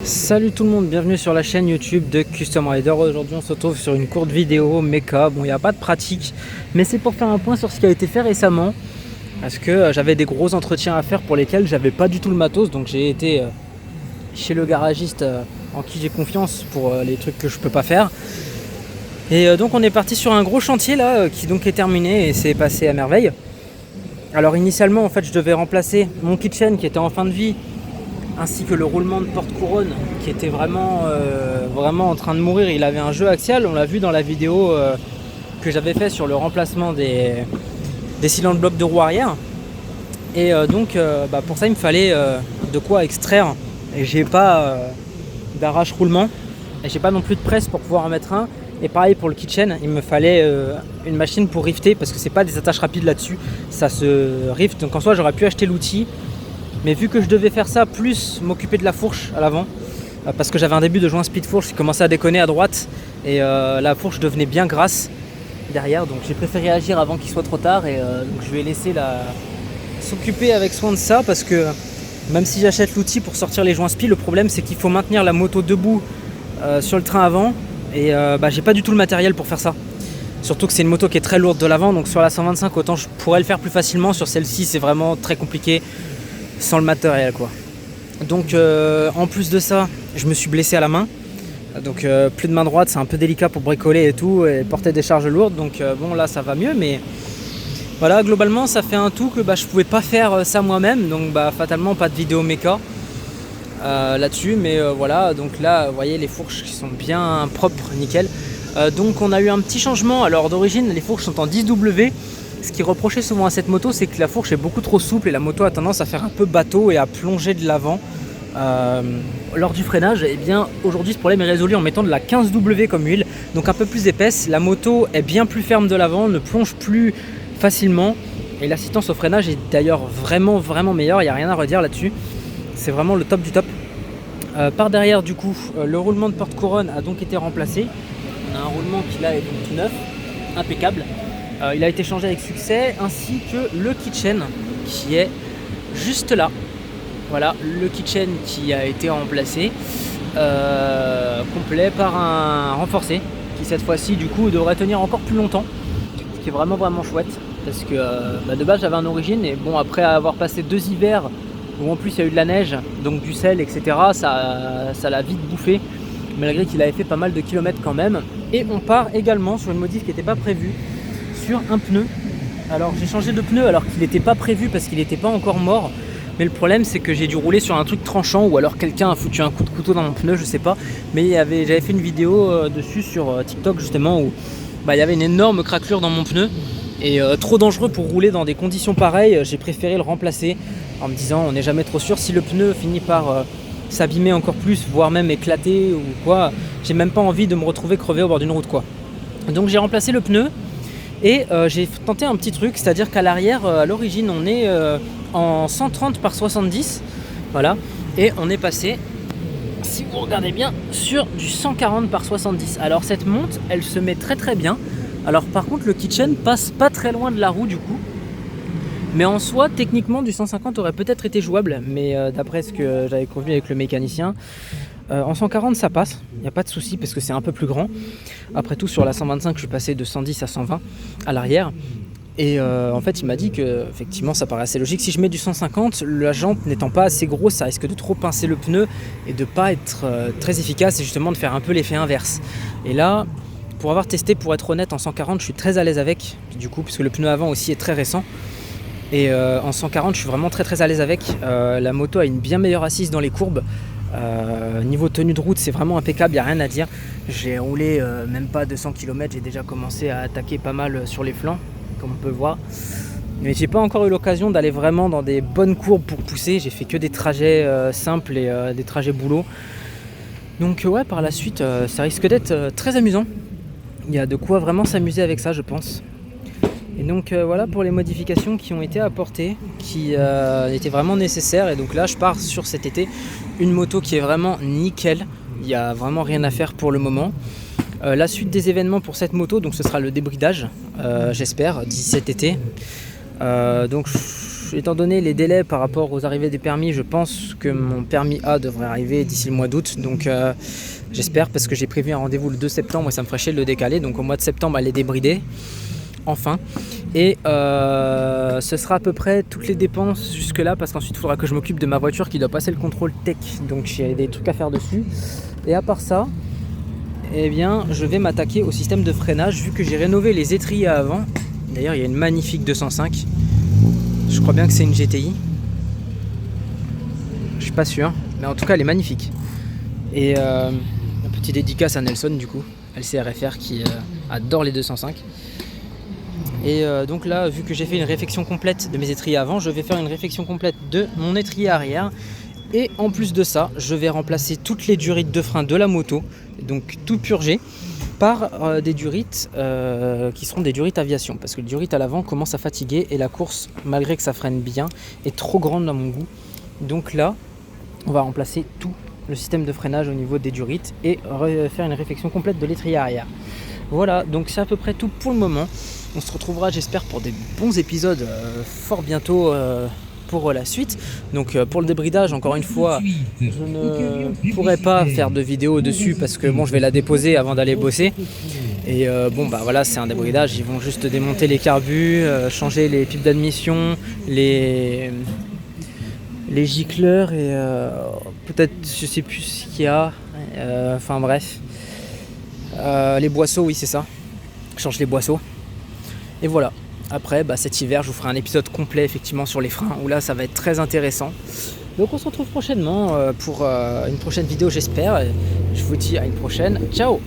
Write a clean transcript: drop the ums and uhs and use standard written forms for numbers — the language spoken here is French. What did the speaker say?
Salut tout le monde, bienvenue sur la chaîne YouTube de Custom Rider. Aujourd'hui on se retrouve sur une courte vidéo méca. Bon, il n'y a pas de pratique, mais c'est pour faire un point sur ce qui a été fait récemment. Parce que j'avais des gros entretiens à faire pour lesquels j'avais pas du tout le matos. Donc j'ai été chez le garagiste en qui j'ai confiance pour les trucs que je peux pas faire. Et donc on est parti sur un gros chantier là qui donc est terminé et c'est passé à merveille. Alors initialement en fait je devais remplacer mon kitchen qui était en fin de vie, ainsi que le roulement de porte-couronne qui était vraiment en train de mourir. Il avait un jeu axial, on l'a vu dans la vidéo que j'avais fait sur le remplacement des cylindres blocs de roue arrière. Et donc pour ça il me fallait de quoi extraire, et j'ai pas d'arrache roulement et j'ai pas non plus de presse pour pouvoir en mettre un. Et pareil pour le kitchen, il me fallait une machine pour rifter, parce que c'est pas des attaches rapides là-dessus, ça se rift. Donc en soi j'aurais pu acheter l'outil, mais vu que je devais faire ça plus m'occuper de la fourche à l'avant, parce que j'avais un début de joint split fourche qui commençait à déconner à droite, et la fourche devenait bien grasse derrière, donc j'ai préféré agir avant qu'il soit trop tard. Et donc je vais laisser s'occuper avec soin de ça, parce que même si j'achète l'outil pour sortir les joints split, le problème c'est qu'il faut maintenir la moto debout sur le train avant, et j'ai pas du tout le matériel pour faire ça. Surtout que c'est une moto qui est très lourde de l'avant, donc sur la 125 autant je pourrais le faire plus facilement, sur celle-ci c'est vraiment très compliqué sans le matériel quoi. Donc en plus de ça, je me suis blessé à la main, donc plus de main droite, c'est un peu délicat pour bricoler et tout, et porter des charges lourdes. Donc bon, là ça va mieux, mais voilà, globalement ça fait un tout que je pouvais pas faire ça moi-même, donc fatalement pas de vidéo méca là-dessus. Mais voilà, donc là vous voyez les fourches qui sont bien propres, nickel. Donc on a eu un petit changement. Alors d'origine les fourches sont en 10W. Ce qui reprochait souvent à cette moto, c'est que la fourche est beaucoup trop souple et la moto a tendance à faire un peu bateau et à plonger de l'avant lors du freinage. Et bien aujourd'hui ce problème est résolu en mettant de la 15W comme huile, donc un peu plus épaisse. La moto est bien plus ferme de l'avant, ne plonge plus facilement, et l'assistance au freinage est d'ailleurs vraiment meilleure. Il n'y a rien à redire là-dessus, c'est vraiment le top du top. Par derrière du coup, le roulement de porte-couronne a donc été remplacé. On a un roulement qui là est tout neuf, impeccable. Il a été changé avec succès, ainsi que le kitchen qui est juste là. Voilà, le kitchen qui a été remplacé, complet par un renforcé, qui cette fois-ci du coup devrait tenir encore plus longtemps, ce qui est vraiment chouette, parce que de base j'avais un origine, et bon, après avoir passé 2 hivers où en plus il y a eu de la neige, donc du sel, etc., ça l'a vite bouffé, malgré qu'il avait fait pas mal de kilomètres quand même. Et on part également sur une modif qui n'était pas prévue, sur un pneu. Alors j'ai changé de pneu alors qu'il n'était pas prévu, parce qu'il n'était pas encore mort, mais le problème c'est que j'ai dû rouler sur un truc tranchant, ou alors quelqu'un a foutu un coup de couteau dans mon pneu, je sais pas. Mais j'avais fait une vidéo dessus sur TikTok justement, où il y avait une énorme craquelure dans mon pneu, et trop dangereux pour rouler dans des conditions pareilles. J'ai préféré le remplacer en me disant on n'est jamais trop sûr, si le pneu finit par s'abîmer encore plus, voire même éclater ou quoi, j'ai même pas envie de me retrouver crevé au bord d'une route quoi. Donc j'ai remplacé le pneu. Et j'ai tenté un petit truc, c'est-à-dire qu'à l'arrière, à l'origine, on est en 130 par 70, voilà, et on est passé, si vous regardez bien, sur du 140 par 70. Alors cette monte, elle se met très bien. Alors par contre, le kitchen passe pas très loin de la roue du coup, mais en soi, techniquement, du 150 aurait peut-être été jouable, mais d'après ce que j'avais convenu avec le mécanicien, en 140 ça passe, il n'y a pas de souci, parce que c'est un peu plus grand. Après tout, sur la 125 je suis passé de 110 à 120 à l'arrière, et en fait il m'a dit que effectivement ça paraît assez logique. Si je mets du 150, la jante n'étant pas assez grosse, ça risque de trop pincer le pneu et de pas être très efficace, et justement de faire un peu l'effet inverse. Et là, pour avoir testé, pour être honnête, en 140 je suis très à l'aise avec, du coup, puisque le pneu avant aussi est très récent. Et en 140 je suis vraiment très à l'aise avec. La moto a une bien meilleure assise dans les courbes. Niveau tenue de route, c'est vraiment impeccable, il n'y a rien à dire. J'ai roulé même pas 200 km, j'ai déjà commencé à attaquer pas mal sur les flancs, comme on peut voir. Mais j'ai pas encore eu l'occasion d'aller vraiment dans des bonnes courbes pour pousser. J'ai fait que des trajets simples et des trajets boulot. Donc ouais, par la suite, ça risque d'être très amusant. Il y a de quoi vraiment s'amuser avec ça, je pense. Et donc voilà pour les modifications qui ont été apportées, qui étaient vraiment nécessaires. Et donc là je pars sur cet été une moto qui est vraiment nickel, il n'y a vraiment rien à faire pour le moment. La suite des événements pour cette moto, donc ce sera le débridage, j'espère, d'ici cet été. Donc étant donné les délais par rapport aux arrivées des permis, je pense que mon permis A devrait arriver d'ici le mois d'août. Donc j'espère, parce que j'ai prévu un rendez-vous le 2 septembre et ça me ferait chier de le décaler. Donc au mois de septembre, elle est débridée, enfin. Et ce sera à peu près toutes les dépenses jusque là, parce qu'ensuite il faudra que je m'occupe de ma voiture qui doit passer le contrôle tech. Donc j'ai des trucs à faire dessus. Et à part ça, eh bien, je vais m'attaquer au système de freinage, vu que j'ai rénové les étriers à avant. D'ailleurs, il y a une magnifique 205. Je crois bien que c'est une GTI. Je suis pas sûr, mais en tout cas, elle est magnifique. Et un petit dédicace à Nelson, du coup, LCRFR, qui adore les 205. Et donc là, vu que j'ai fait une réfection complète de mes étriers avant, je vais faire une réfection complète de mon étrier arrière. Et en plus de ça, je vais remplacer toutes les durites de frein de la moto, donc tout purgé, par des durites qui seront des durites aviation, parce que le durite à l'avant commence à fatiguer et la course, malgré que ça freine bien, est trop grande à mon goût. Donc là, on va remplacer tout le système de freinage au niveau des durites et faire une réfection complète de l'étrier arrière. Voilà, donc c'est à peu près tout pour le moment. On se retrouvera, j'espère, pour des bons épisodes fort bientôt pour la suite. Donc pour le débridage, encore une fois, je ne pourrai pas faire de vidéo dessus parce que bon, je vais la déposer avant d'aller bosser. Et bon, bah voilà, c'est un débridage. Ils vont juste démonter les carbus, changer les pipes d'admission, les gicleurs et peut-être, je sais plus ce qu'il y a. Enfin bref, les boisseaux, oui, c'est ça. Je change les boisseaux. Et voilà. Après, cet hiver, je vous ferai un épisode complet effectivement sur les freins, où là, ça va être très intéressant. Donc on se retrouve prochainement pour une prochaine vidéo, j'espère. Je vous dis à une prochaine. Ciao!